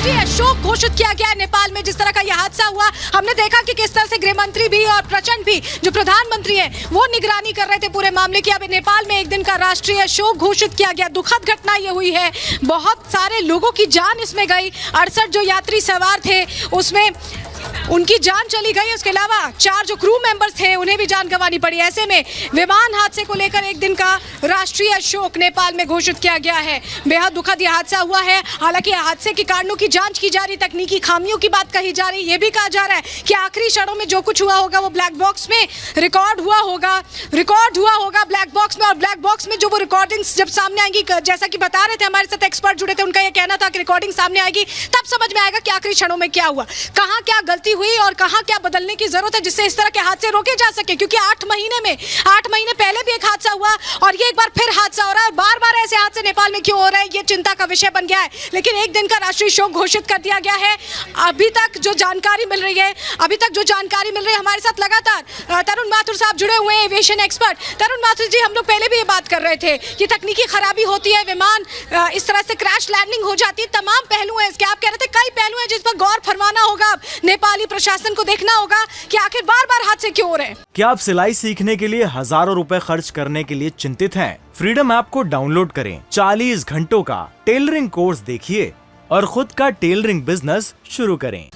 राष्ट्रीय शोक घोषित किया गया है नेपाल में। जिस तरह का यह हादसा हुआ, हमने देखा कि किस तरह से गृह मंत्री भी और प्रचंड भी, जो प्रधानमंत्री हैं, वो निगरानी कर रहे थे पूरे मामले की। अब नेपाल में एक दिन का राष्ट्रीय शोक घोषित किया गया। दुखद घटना ये हुई है, बहुत सारे लोगों की जान इसमें गई। 68 जो यात्री सवार थे उसमें उनकी जान चली गई। उसके अलावा 4 जो क्रू मेंबर्स थे उन्हें भी जान गंवानी पड़ी। ऐसे में विमान हादसे को लेकर एक दिन का राष्ट्रीय शोक नेपाल में घोषित किया गया है। बेहद दुखद यह हादसा हुआ है। हालांकि हादसे के कारणों की जांच की जा रही, तकनीकी खामियों की बात कही जा रही। ये भी कहा जा रहा है कि आखिरी क्षणों में जो कुछ हुआ होगा वो ब्लैक बॉक्स में रिकॉर्ड हुआ होगा ब्लैक बॉक्स में। और ब्लैक बॉक्स में जो वो रिकॉर्डिंग्स जब सामने आएंगी, जैसा कि बता रहे थे हमारे साथ एक्सपर्ट जुड़े थे, उनका यह कहना था कि रिकॉर्डिंग सामने आएगी तब समझ में आएगा कि आखिरी क्षणों में क्या हुआ, कहाँ क्या गलती हुई और कहां क्या बदलने की जरूरत है, जिससे इस तरह के हादसे रोके जा सके। क्योंकि 8 महीने पहले भी एक हादसा हुआ और ये एक बार फिर हादसा हो रहा है। बार बार ऐसे हादसे नेपाल में क्यों हो रहे हैं, ये चिंता का विषय बन गया है। लेकिन एक दिन का राष्ट्रीय शोक घोषित कर दिया गया है। अभी तक जो जानकारी मिल रही है हमारे साथ लगातार तरुण माथुर साहब जुड़े हुए हैं, एविएशन एक्सपर्ट। तरुण माथुर जी, हम लोग पहले भी ये बात कर रहे थे कि तकनीकी खराबी होती है, विमान इस तरह से क्रैश लैंडिंग हो जाती है, तमाम पहलू हैं इसके। आप कह रहे थे कई पहलू हैं जिस पर गौर फरमाना होगा, नेपाली प्रशासन को देखना होगा कि आखिर बार-बार हादसे क्यों हो रहे हैं। क्या आप सिलाई सीखने के लिए हजारों रुपए खर्च करने के लिए चिंतित हैं? फ्रीडम ऐप को डाउनलोड करें, 40 घंटों का टेलरिंग कोर्स देखिए और खुद का टेलरिंग बिजनेस शुरू करें।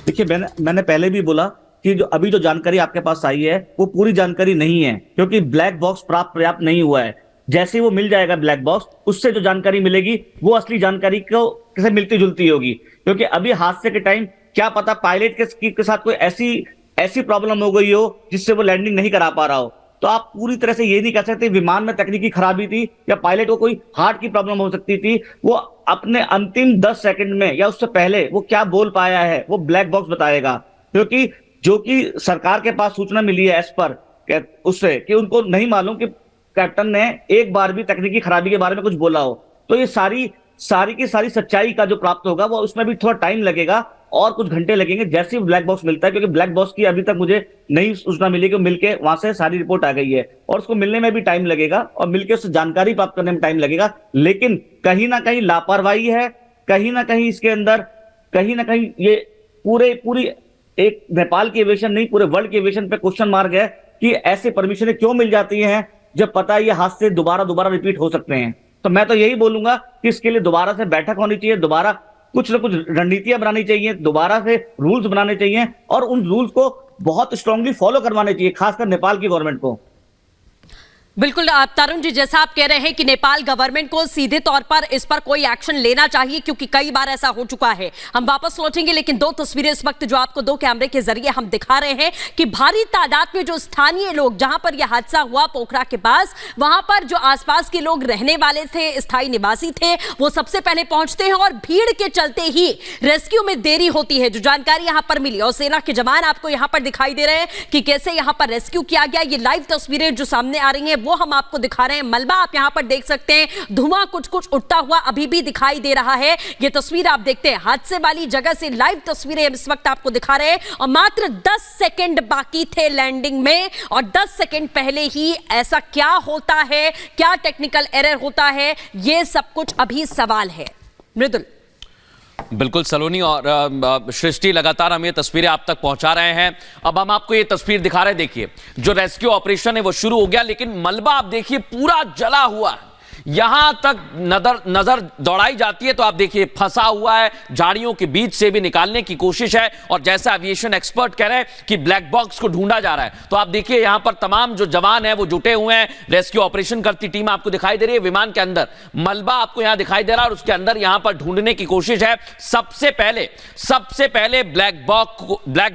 देखिए, मैंने पहले भी बोला कि अभी जो जानकारी आपके पास आई है वो पूरी जानकारी नहीं है, क्योंकि ब्लैक बॉक्स पर्याप्त नहीं हुआ है। जैसे ही वो मिल जाएगा ब्लैक बॉक्स, उससे जो जानकारी मिलेगी वो असली जानकारी को किसे मिलती जुलती होगी। क्योंकि अभी हादसे के टाइम क्या पता पायलट के साथ कोई ऐसी प्रॉब्लम हो गई हो जिससे वो लैंडिंग नहीं करा पा रहा हो। तो आप पूरी तरह से ये नहीं कह सकते विमान में तकनीकी खराबी थी या पायलट को कोई हार्ट की प्रॉब्लम हो सकती थी। वो अपने अंतिम 10 सेकंड में या उससे पहले वो क्या बोल पाया है वो ब्लैक बॉक्स बताएगा। क्योंकि जो कि सरकार के पास सूचना मिली है एज पर उससे कि उनको नहीं मालूम कि कैप्टन ने एक बार भी तकनीकी खराबी के बारे में कुछ बोला हो। तो ये सारी की सारी सच्चाई का जो प्राप्त होगा वो उसमें भी थोड़ा टाइम लगेगा और कुछ घंटे लगेंगे जैसे ही ब्लैक बॉक्स मिलता है। क्योंकि ब्लैक बॉक्स की अभी तक मुझे नई सूचना मिली कि मिलके वहां से सारी रिपोर्ट आ गई है और उसको मिलने में भी टाइम लगेगा और मिलके उससे जानकारी प्राप्त करने में टाइम लगेगा। लेकिन कहीं ना कहीं लापरवाही है, कहीं ना कहीं इसके अंदर ये पूरी एक नेपाल की एविएशन नहीं, पूरे वर्ल्ड की एविएशन पे क्वेश्चन मार्क है कि ऐसे परमिशनें क्यों मिल जाती हैं जब पता है ये हादसे दोबारा रिपीट हो सकते हैं। तो मैं तो यही बोलूंगा कि इसके लिए दोबारा से बैठक होनी चाहिए, दोबारा कुछ न कुछ रणनीतियां बनानी चाहिए, दोबारा से रूल्स बनाने चाहिए और उन रूल्स को बहुत स्ट्रांगली फॉलो करवाने चाहिए, खासकर नेपाल की गवर्नमेंट को। बिल्कुल तरुण जी, जैसा आप कह रहे हैं कि नेपाल गवर्नमेंट को सीधे तौर पर इस पर कोई एक्शन लेना चाहिए, क्योंकि कई बार ऐसा हो चुका है। हम वापस लौटेंगे, लेकिन 2 तस्वीरें इस वक्त जो आपको 2 कैमरे के जरिए हम दिखा रहे हैं कि भारी तादाद में जो स्थानीय लोग, जहां पर यह हादसा हुआ पोखरा के पास, वहां पर जो आसपास के लोग रहने वाले थे, स्थायी निवासी थे, वो सबसे पहले पहुंचते हैं और भीड़ के चलते ही रेस्क्यू में देरी होती है। जो जानकारी यहां पर मिली और सेना के जवान आपको यहां पर दिखाई दे रहे हैं कि कैसे यहां पर रेस्क्यू किया गया। ये लाइव तस्वीरें जो सामने आ रही हैं वो हम आपको दिखा रहे हैं। मलबा आप यहां पर देख सकते हैं, धुआं कुछ उठता हुआ अभी भी दिखाई दे रहा है। ये तस्वीर आप देखते हैं हादसे वाली जगह से, लाइव तस्वीरें इस वक्त आपको दिखा रहे हैं और मात्र 10 सेकंड बाकी थे लैंडिंग में और 10 सेकंड पहले ही ऐसा क्या होता है, क्या टेक्निकल एरर होता है, ये सब कुछ अभी सवाल है। मृदुल। बिल्कुल सलोनी और सृष्टि, लगातार हम ये तस्वीरें आप तक पहुंचा रहे हैं। अब हम आपको ये तस्वीर दिखा रहे हैं। देखिए, जो रेस्क्यू ऑपरेशन है वो शुरू हो गया, लेकिन मलबा आप देखिए पूरा जला हुआ है। यहां तक नजर दौड़ाई जाती है तो आप देखिए फंसा हुआ है, झाड़ियों के बीच से भी निकालने की कोशिश है। और जैसा एविएशन एक्सपर्ट कह रहे हैं कि ब्लैक बॉक्स को ढूंढा जा रहा है, तो आप देखिए यहां पर तमाम जो जवान है वो जुटे हुए हैं। रेस्क्यू ऑपरेशन करती टीम आपको दिखाई दे रही है। विमान के अंदर मलबा आपको यहां दिखाई दे रहा है और उसके अंदर यहां पर ढूंढने की कोशिश है। सबसे पहले ब्लैक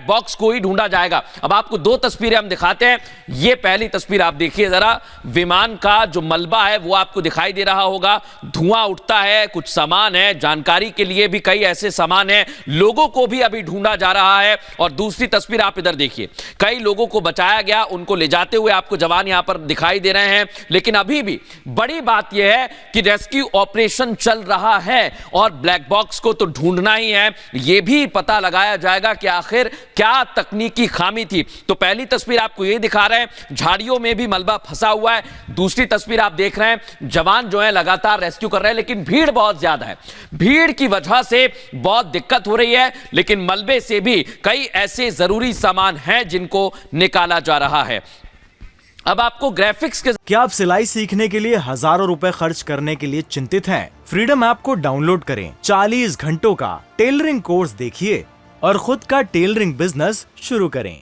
बॉक्स को ही ढूंढा जाएगा। अब आपको 2 तस्वीरें हम दिखाते हैं। ये पहली तस्वीर आप देखिए जरा, विमान का जो मलबा है वो आपको दिखाई दे रहा होगा, धुआं उठता है, कुछ सामान है, जानकारी के लिए भी कई ऐसे सामान हैं, लोगों को भी अभी ढूंढा जा रहा है। और दूसरी तस्वीर आप इधर देखिए, कई लोगों को बचाया गया, उनको ले जाते हुए आपको जवान यहां पर दिखाई दे रहे हैं। लेकिन अभी भी बड़ी बात यह है कि रेस्क्यू ऑपरेशन चल रहा है और ब्लैक बॉक्स को तो ढूंढना ही है। यह भी पता लगाया जाएगा कि आखिर क्या तकनीकी खामी थी। तो पहली तस्वीर आपको यह दिखा रहे हैं, झाड़ियों में भी मलबा फंसा हुआ है। दूसरी तस्वीर आप देख रहे हैं, जवान जो है लगातार रेस्क्यू कर रहे हैं, लेकिन भीड़ बहुत ज्यादा है। भीड़ की वजह से बहुत दिक्कत हो रही है, लेकिन मलबे से भी कई ऐसे जरूरी सामान हैं जिनको निकाला जा रहा है। अब आपको ग्राफिक्स के क्या आप सिलाई सीखने के लिए हजारों रुपए खर्च करने के लिए चिंतित हैं? फ्रीडम ऐप को डाउनलोड करें, 40 घंटों का टेलरिंग कोर्स देखिए और खुद का टेलरिंग बिजनेस शुरू करें।